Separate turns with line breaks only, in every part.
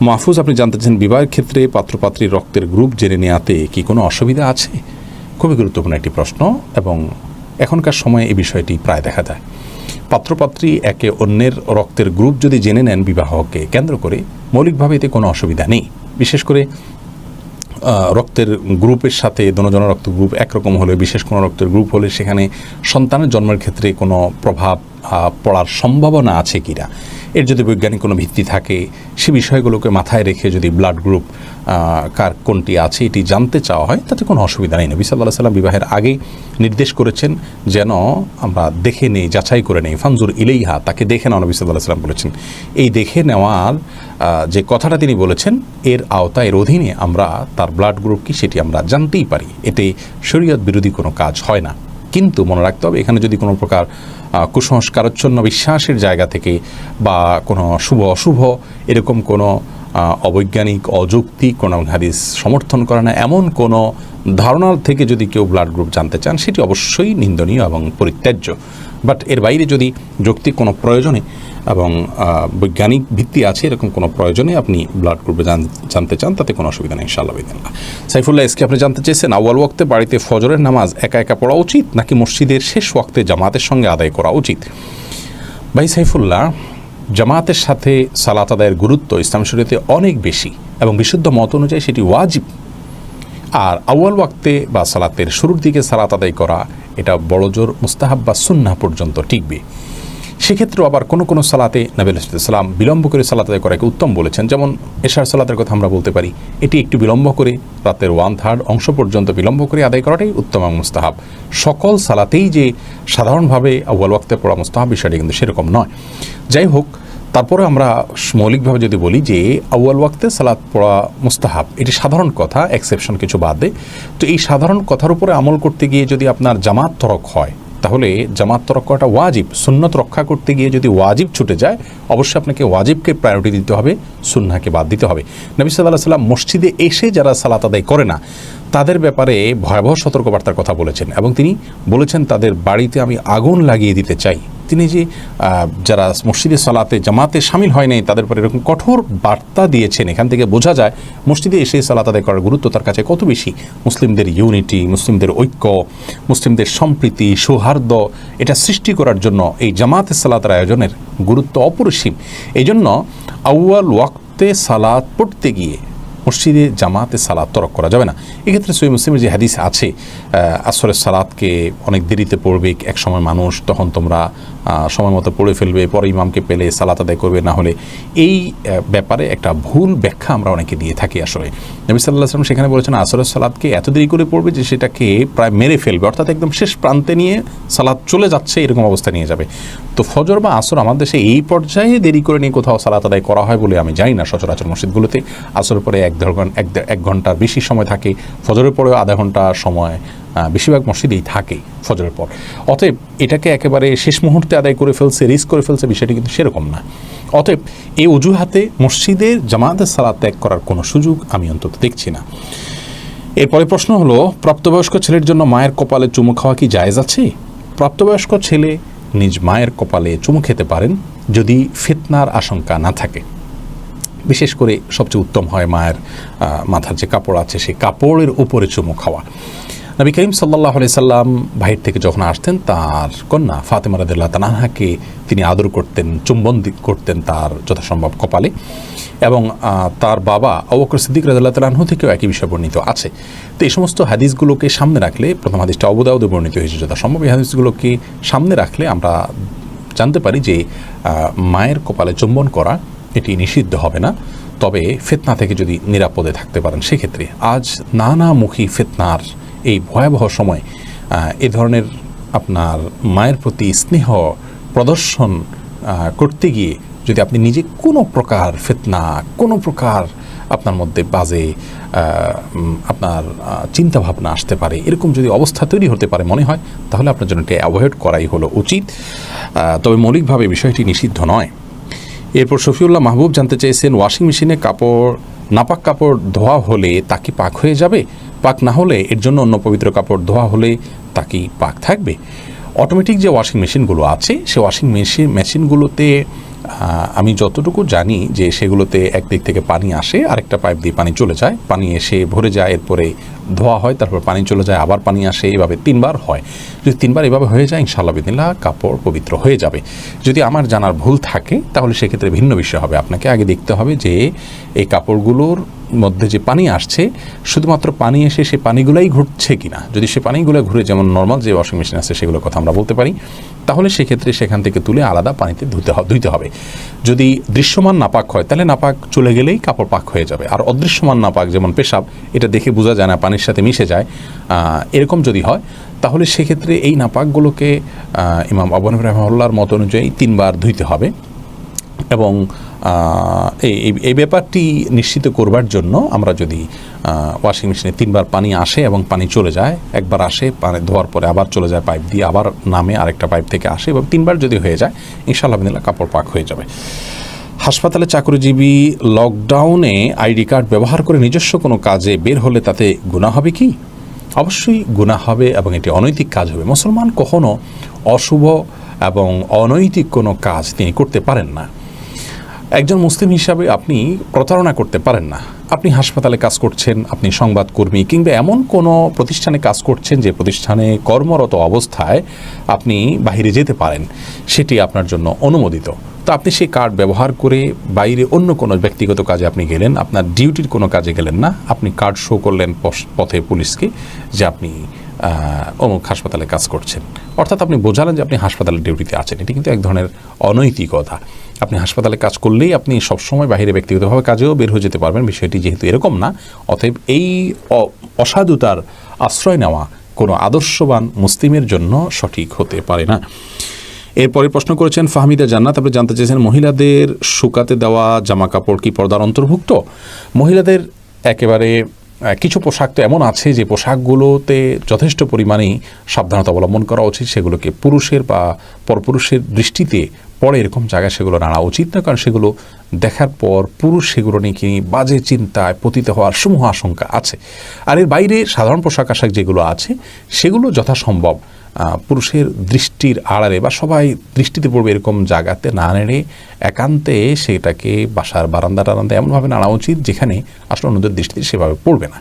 মাহফুজ, আপনি জানতে চান বিবাহের ক্ষেত্রে পাত্রপাত্রীর রক্তের গ্রুপ জেনে নেওয়াতে কি কোনো অসুবিধা আছে? খুবই গুরুত্বপূর্ণ একটি প্রশ্ন, এবং এখনকার সময়ে এই বিষয়টি প্রায় দেখা যায়। পাত্রপাত্রী একে অন্যের রক্তের গ্রুপ যদি জেনে নেন বিবাহকে কেন্দ্র করে, মৌলিকভাবে এতে কোনো অসুবিধা নেই। বিশেষ করে রক্তের গ্রুপের সাথে দোনোজনের রক্তের গ্রুপ একরকম হলে, বিশেষ কোনো রক্তের গ্রুপ হলে সেখানে সন্তানের জন্মের ক্ষেত্রে কোনো প্রভাব পড়ার সম্ভাবনা আছে কিনা, এর যদি বৈজ্ঞানিক কোনো ভিত্তি থাকে, সে বিষয়গুলোকে মাথায় রেখে যদি ব্লাড গ্রুপ কার কোনটি আছে এটি জানতে চাওয়া হয়, তাতে কোনো অসুবিধা নেই। নবী সাল্লাল্লাহু আলাইহি ওয়াসাল্লাম বিবাহের আগেই নির্দেশ করেছেন যেন আমরা দেখে নেই, যাচাই করে নেই। ফানজুর ইলাইহা, তাকে দেখে নাও, নবী সাল্লাল্লাহু আলাইহি ওয়াসাল্লাম বলেছেন। এই দেখে নেওয়ার যে কথাটা তিনি বলেছেন, এর আওতায়, এর অধীনে আমরা তার ব্লাড গ্রুপ কি সেটি আমরা জানতেই পারি। এতে শরীয়ত বিরোধী কোনো কাজ হয় না। কিন্তু মনে রাখতে হবে, এখানে যদি কোনো প্রকার কুসংস্কারাচ্ছন্ন বিশ্বাসের জায়গা থেকে বা কোনো শুভ অশুভ এরকম কোনো অবৈজ্ঞানিক অযৌক্তিক কোনো হাদিস সমর্থন করে না এমন কোনো ধারণা থেকে যদি কেউ ব্লাড গ্রুপ জানতে চান, সেটি অবশ্যই নিন্দনীয় এবং পরিত্যাজ্য। বাট এর বাইরে যদি যৌক্তিক কোনো প্রয়োজনে এবং বৈজ্ঞানিক ভিত্তি আছে এরকম কোনো প্রয়োজনে আপনি ব্লাড গ্রুপে জানতে চান, তাতে কোনো অসুবিধা নেই ইনশাআল্লাহ বিদিনিল্লাহ। সাইফুল্লাহ এসকে আপনি জানতে চেয়েছেন, আউয়াল ওয়াক্তে বাড়িতে ফজরের নামাজ একা একা পড়া উচিত নাকি মসজিদের শেষ ওয়াক্তে জামাতের সঙ্গে আদায় করা উচিত? ভাই সাইফুল্লাহ, জামাতের সাথে সালাত আদায়ের গুরুত্ব ইসলাম শরীয়তে অনেক বেশি, এবং বিশুদ্ধ মত অনুযায়ী সেটি ওয়াজিব। আর আউয়াল ওয়াক্তে বা সালাতের শুরুর দিকে সালাত আদায় করা এটা বড় জোর মুস্তাহাব বা সুন্নাহ পর্যন্ত টিকবে। সেক্ষেত্রেও আবার কোনো কোনো সালাতে নবী আলাইহিস সালাম বিলম্ব করে সালাত আদায় করাকে উত্তম বলেছেন। যেমন এশার সালাতের কথা আমরা বলতে পারি, এটি একটু বিলম্ব করে, রাতের 1/3 অংশ পর্যন্ত বিলম্ব করে আদায় করাটাই উত্তম এবং মুস্তাহাব। সকল সালাতেই যে সাধারণভাবে আউয়াল ওয়াক্তে পড়া মুস্তাহাব, বিষয়টি কিন্তু সেরকম নয়। যাই হোক, তারপরে আমরা মৌলিকভাবে যদি বলি যে আউয়াল ওয়াক্তে সালাত পড়া মুস্তাহাব, এটি সাধারণ কথা, এক্সেপশন কিছু বাদ দেয়। তো এই সাধারণ কথার উপরে আমল করতে গিয়ে যদি আপনার জামাত তরক হয়, তাহলে জামাত তরক করাটা ওয়াজিব। সুন্নত রক্ষা করতে গিয়ে যদি ওয়াজিব ছুটে যায়, অবশ্যই আপনাকে ওয়াজিবকে প্রায়োরিটি দিতে হবে, সুন্নাহকে বাদ দিতে হবে। নবী সাল্লাল্লাহু আলাইহি ওয়াসাল্লাম মসজিদে এসে যারা সালাত আদায় করে না, তাদের ব্যাপারে ভয়াবহ সতর্কবার্তার কথা বলেছেন, এবং তিনি বলেছেন তাদের বাড়িতে আমি আগুন লাগিয়ে দিতে চাই। তিনি যে যারা মসজিদে সালাতে জামাতে শামিল হয় নাই, তাদের পরে এরকম কঠোর বার্তা দিয়েছেন। এখান থেকে বোঝা যায় মসজিদে এসে সালাত আদায় করার গুরুত্ব তার কাছে কত বেশি। মুসলিমদের ইউনিটি, মুসলিমদের ঐক্য, মুসলিমদের সম্প্রীতি, সৌহার্দ্য এটা সৃষ্টি করার জন্য এই জামাতে সালাতের আয়োজনের গুরুত্ব অপরিসীম। এই জন্য আউয়াল ওয়াক্তে সালাত পড়তে গিয়ে মসজিদে জামাতে সালাত তরক করা যাবে না। এক্ষেত্রে সহিহ মুসলিমের যে হাদিস আছে, আসরের সালাতকে অনেক দেরিতে পড়বে এক সময় মানুষ, তখন তোমরা সময় মতো পড়ে ফেলবে, পরে ইমামকে পেলে সালাত আদায় করবে, না হলে এই ব্যাপারে একটা ভুল ব্যাখ্যা আমরা অনেকে দিয়ে থাকি। আসলে নবী সাল্লাল্লাহু আলাইহি ওয়াসাল্লাম সেখানে বলেছেন আসরের সালাতকে এত দেরি করে পড়বে যে সেটাকে প্রায় মেরে ফেলবে, অর্থাৎ একদম শেষ প্রান্তে নিয়ে সালাত চলে যাচ্ছে এরকম অবস্থা নিয়ে যাবে। তো ফজর বা আসর আমাদের দেশে এই পর্যায়ে দেরি করে নিয়ে কোথাও সালাত আদায় করা হয় বলে আমি জানি না। সচরাচর মসজিদগুলোতে আসরের পরে এক ঘন্টার বেশি সময় থাকে, ফজরের পরেও আধা ঘন্টা সময় বেশিরভাগ মসজিদেই থাকে ফজরের পর। অতএব এটাকে একেবারে শেষ মুহূর্তে আদায় করে ফেলছে, রিস্ক করে ফেলছে, বিষয়টি কিন্তু সেরকম না। অতএব এই অজুহাতে মসজিদের জামাতের সালাত ত্যাগ করার কোনো সুযোগ আমি অন্তত দেখছি না। এরপরে প্রশ্ন হলো, প্রাপ্তবয়স্ক ছেলের জন্য মায়ের কপালে চুমু খাওয়া কি জায়েজ আছে? প্রাপ্তবয়স্ক ছেলে নিজ মায়ের কপালে চুমু খেতে পারেন যদি ফিতনার আশঙ্কা না থাকে। বিশেষ করে সবচেয়ে উত্তম হয় মায়ের মাথার যে কাপড় আছে সেই কাপড়ের উপরে চুমু খাওয়া। নবী করিম সাল্লাল্লাহু আলাইহি সাল্লাম বাহির থেকে যখন আসতেন, তার কন্যা ফাতেমা রাদিয়াল্লাহু তাআলা আনহাকে তিনি আদর করতেন, চুম্বন করতেন তার যথাসম্ভব কপালে, এবং তার বাবা আবু বকর সিদ্দিক রাদিয়াল্লাহু তাআলা আনহু থেকেও একই বিষয় বর্ণিত আছে। তো এই সমস্ত হাদিসগুলোকে সামনে রাখলে, প্রথম হাদিসটা আবু দাউদে বর্ণিত হয়েছে যথাসম্ভব, এই হাদিসগুলোকে সামনে রাখলে আমরা জানতে পারি যে মায়ের কপালে চুম্বন করা এটি নিষিদ্ধ হবে না, তবে ফিতনা থেকে যদি নিরাপদে থাকতে পারেন সেক্ষেত্রে। আজ নানামুখী ফিতনার এই ভয়াবহ সময় এ ধরনের আপনার মায়ের প্রতি স্নেহ প্রদর্শন করতে গিয়ে যদি আপনি নিজে কোনো প্রকার ফিতনা, কোনো প্রকার আপনার মধ্যে বাজে আপনার চিন্তাভাবনা আসতে পারে, এরকম যদি অবস্থা তৈরি হতে পারে মনে হয়, তাহলে আপনার জন্য এটা অ্যাভয়েড করাই হলো উচিত। তবে মৌলিকভাবে বিষয়টি নিষিদ্ধ নয়। এরপর শফিউল্লাহ মাহবুব জানতে চেয়েছেন, ওয়াশিং মেশিনে নাপাক কাপড় ধোয়া হলে তা কি পাক হয়ে যাবে? পাক না হলে এর জন্য অন্য পবিত্র কাপড় ধোয়া হলে তা কি পাক থাকবে? অটোমেটিক যে ওয়াশিং মেশিনগুলো আছে, সে ওয়াশিং মেশিনগুলোতে আমি যতটুকু জানি যে সেগুলোতে একদিক থেকে পানি আসে, আরেকটা পাইপ দিয়ে পানি চলে যায়, পানি এসে ভরে যায়, এরপরে ধোয়া হয়, তারপর পানি চলে যায়, আবার পানি আসে, এভাবে 3বার হয়। যদি 3বার এভাবে হয়ে যায় ইনশাআল্লাহ বিদিনিল্লাহ কাপড় পবিত্র হয়ে যাবে। যদি আমার জানার ভুল থাকে তাহলে সেক্ষেত্রে ভিন্ন বিষয় হবে। আপনাকে আগে দেখতে হবে যে এই কাপড়গুলোর মধ্যে যে পানি আসছে শুধুমাত্র পানি এসে সে পানিগুলোই ঘুরছে কিনা। যদি সে পানিগুলো ঘুরে, যেমন নর্মাল যে ওয়াশিং মেশিন আছে সেগুলোর কথা আমরা বলতে পারি, তাহলে সেক্ষেত্রে সেখান থেকে তুলে আলাদা পানিতে ধুইতে হবে। যদি দৃশ্যমান নাপাক হয় তাহলে নাপাক চলে গেলেই কাপড় পাক হয়ে যাবে। আর অদৃশ্যমান নাপাক যেমন পেশাব, এটা দেখে বোঝা যায় না, পানির সাথে মিশে যায়, এরকম যদি হয় তাহলে সেক্ষেত্রে এই নাপাকগুলোকে ইমাম আবু হানিফা রাহিমাহুল্লাহর মত অনুযায়ী 3বার ধুইতে হবে। এবং এই ব্যাপারটি নিশ্চিত করবার জন্য আমরা যদি ওয়াশিং মেশিনে 3বার পানি আসে এবং পানি চলে যায়, একবার আসে পানি ধোয়ার পরে আবার চলে যায় পাইপ দিয়ে, আবার নামে আরেকটা পাইপ থেকে আসে, এবং 3বার যদি হয়ে যায় ইনশাআল্লাহ বিদিনিল্লাহ কাপড় পাক হয়ে যাবে। হাসপাতালে চাকরিজীবী লকডাউনে আইডি কার্ড ব্যবহার করে নিজস্ব কোনো কাজে বের হলে তাতে গুনাহ হবে কি? অবশ্যই গুনাহ হবে এবং এটি অনৈতিক কাজ হবে। মুসলমান কখনো অশুভ এবং অনৈতিক কোনো কাজ তিনি করতে পারেন না। একজন মুসলিম হিসাবে আপনি প্রতারণা করতে পারেন না। আপনি হাসপাতালে কাজ করছেন, আপনি সংবাদকর্মী কিংবা এমন কোনো প্রতিষ্ঠানে কাজ করছেন যে প্রতিষ্ঠানে কর্মরত অবস্থায় আপনি বাইরে যেতে পারেন, সেটি আপনার জন্য অনুমোদিত। তো আপনি সেই কার্ড ব্যবহার করে বাইরে অন্য কোনো ব্যক্তিগত কাজে আপনি গেলেন, আপনার ডিউটির কোনো কাজে গেলেন না, আপনি কার্ড শো করলেন পথে পুলিশকে যে আপনি অমুক হাসপাতালে কাজ করছেন, অর্থাৎ আপনি বোঝালেন যে আপনি হাসপাতালের ডিউটিতে আছেন। এটি কিন্তু এক ধরনের অনৈতিকতা। আপনি হাসপাতালে কাজ করলেই আপনি সবসময় বাইরে ব্যক্তিগতভাবে কাজেও বের হয়ে যেতে পারবেন, বিষয়টি যেহেতু এরকম না, অতএব এই অসাধুতার আশ্রয় নেওয়া কোনো আদর্শবান মুসলিমের জন্য সঠিক হতে পারে না। এরপরে প্রশ্ন করেছেন ফাহমিদা জান্নাত, আপনি জানতে চেয়েছেন মহিলাদের শুকাতে দেওয়া জামা কাপড় কি পর্দার অন্তর্ভুক্ত? মহিলাদের একেবারে কিছু পোশাক তো এমন আছে যে পোশাকগুলোতে যথেষ্ট পরিমাণেই সাবধানতা অবলম্বন করা উচিত। সেগুলোকে পুরুষের বা পরপুরুষের দৃষ্টিতে পরে এরকম জায়গায় সেগুলো নাড়া উচিত না, কারণ সেগুলো দেখার পর পুরুষ সেগুলো নিয়ে কি বাজে চিন্তায় পতিত হওয়ার সমূহ আশঙ্কা আছে। আর এর বাইরে সাধারণ পোশাক আশাক যেগুলো আছে সেগুলো যথাসম্ভব পুরুষের দৃষ্টির আড়ালে বা সবাই দৃষ্টিতে পড়বে এরকম জায়গাতে না নেড়ে একান্তে সেটাকে বাসার বারান্দা টারান্দা এমনভাবে নাড়া উচিত যেখানে আসলে অন্যদের দৃষ্টিতে সেভাবে পড়বে না।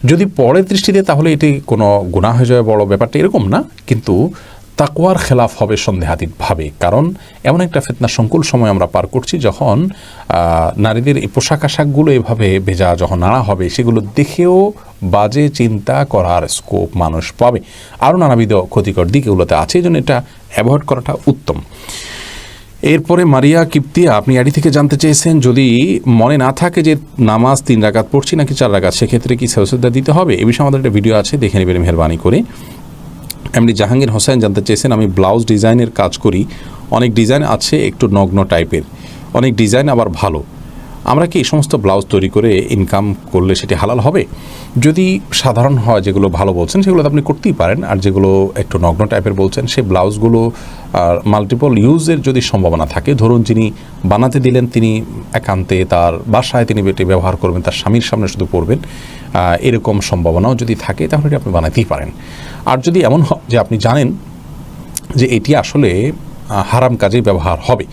যদি পরের দৃষ্টিতে তাহলে এটি কোনো গুনাহ হয়ে যাবে বড় ব্যাপারটা এরকম না, কিন্তু তাকওয়ার খেলাফ হবে সন্দেহাতীতভাবে। কারণ এমন একটা ফিতনা সংকুল সময় আমরা পার করছি যখন নারীদের এই পোশাক আশাকগুলো এভাবে ভেজা যখন নাড়া হবে সেগুলো দেখেও বাজে চিন্তা করার স্কোপ মানুষ পাবে, আরও নানাবিধ ক্ষতিকর দিক এগুলোতে আছে, এই জন্য এটা অ্যাভয়েড করাটা উত্তম। এরপরে মারিয়া কিপ্তিয়া, আপনি আইডি থেকে জানতে চেয়েছেন যদি মনে না থাকে যে নামাজ 3 রাকাত পড়ছি নাকি 4 রাকাত, সেক্ষেত্রে কি সাজদা দিতে হবে? এ বিষয়ে আমাদের একটা ভিডিও আছে, দেখে নেবেন মেহরবানি করে। এমনি জাহাঙ্গীর হোসেন জানতে চেয়েছেন আমি ব্লাউজ ডিজাইনের কাজ করি, অনেক ডিজাইন আছে একটু নগ্ন টাইপের, অনেক ডিজাইন আবার ভালো, আমরা কি এই সমস্ত ব্লাউজ তৈরি করে ইনকাম করলে সেটি হালাল হবে? যদি সাধারণ হয় যেগুলো ভালো বলছেন সেগুলো তো আপনি করতেই পারেন, আর যেগুলো একটু নগ্ন টাইপের বলছেন সেই ব্লাউজগুলো মাল্টিপল ইউজের যদি সম্ভাবনা থাকে, ধরুন যিনি বানাতে দিলেন তিনি একান্তে তার বাসায় তিনি বেটে ব্যবহার করবেন, তার স্বামীর সামনে শুধু পরবেন, এরকম সম্ভাবনাও যদি থাকে তাহলে আপনি বানাতেই পারেন। আর যদি এমন হয় যে আপনি জানেন যে এটি আসলে হারাম কাজে ব্যবহার হবে,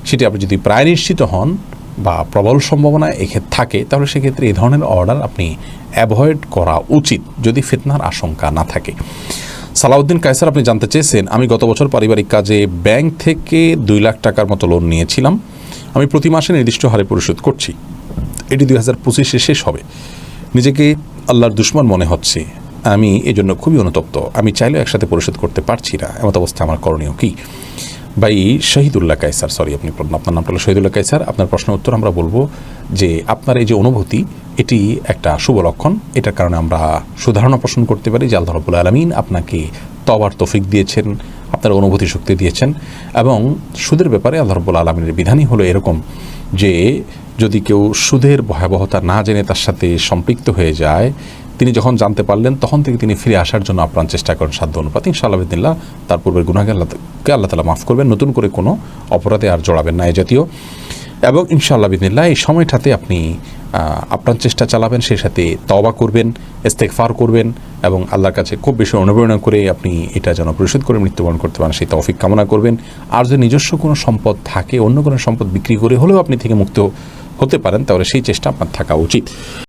সেটি আপনি যদি প্রায় নিশ্চিত হন বা প্রবল সম্ভাবনা এক্ষেত্রে থাকে, তাহলে সেক্ষেত্রে এই ধরনের অর্ডার আপনি অ্যাভয়েড করা উচিত যদি ফিতনার আশঙ্কা না থাকে। সালাউদ্দিন কায়সার, আপনি জানতে চেয়েছেন আমি গত বছর পারিবারিক কাজে ব্যাংক থেকে 2 লাখ টাকার মতো লোন নিয়েছিলাম, আমি প্রতি মাসে নির্দিষ্ট হারে পরিশোধ করছি, এটি 2025-এ শেষ হবে, নিজেকে আল্লাহর দুশমন মনে হচ্ছে, আমি এই জন্য খুবই অনুতপ্ত, আমি চাইলেও একসাথে পরিশোধ করতে পারছি না, এমত অবস্থা আমার করণীয় কি? ভাই শহীদুল্লাহ কায়সার, সরি আপনার নামটা হলো শহীদুল্লাহ কায়সার, আপনার প্রশ্নের উত্তর আমরা বলবো যে আপনার এই যে অনুভূতি এটি একটা শুভ লক্ষণ, এটার কারণে আমরা সুধারণা পোষণ করতে পারি যে আল্লাহ রাব্বুল আলামিন আপনাকে তওবার তৌফিক দিয়েছেন, আপনার অনুভূতি শক্তি দিয়েছেন, এবং সুদের ব্যাপারে আল্লাহ রাব্বুল আলামিনের বিধানই হলো এরকম যে যদি কেউ সুদের ভয়াবহতা না জেনে তার সাথে সম্পৃক্ত হয়ে যায়, তিনি যখন জানতে পারলেন তখন থেকে তিনি ফিরে আসার জন্য আপ্রাণ চেষ্টা করেন সাধ্য অনুপাতে, ইনশাআল্লাহ বিদিনিল্লাহ তার পূর্বের গুনাহকে আল্লাহ তাআলা মাফ করবেন, নতুন করে কোনো অপরাধে আর জড়াবেন না এ জাতীয়, এবং ইনশাআল্লাহ বিদিনিল্লাহ এই সময়টাতে আপনি আপনার চেষ্টা চালাবেন, সেই সাথে তওবা করবেন, ইস্তেগফার করবেন এবং আল্লাহর কাছে খুব বেশি অনুপ্রেরণা করে আপনি এটা যেন পরিশোধ করে মৃত্যুবরণ করতে পারেন সেই তৌফিক কামনা করবেন। আর যদি নিজস্ব কোনো সম্পদ থাকে, অন্য কোনো সম্পদ বিক্রি করে হলেও আপনি থেকে মুক্ত হতে পারেন, তাহলে সেই চেষ্টা আপনার থাকা উচিত।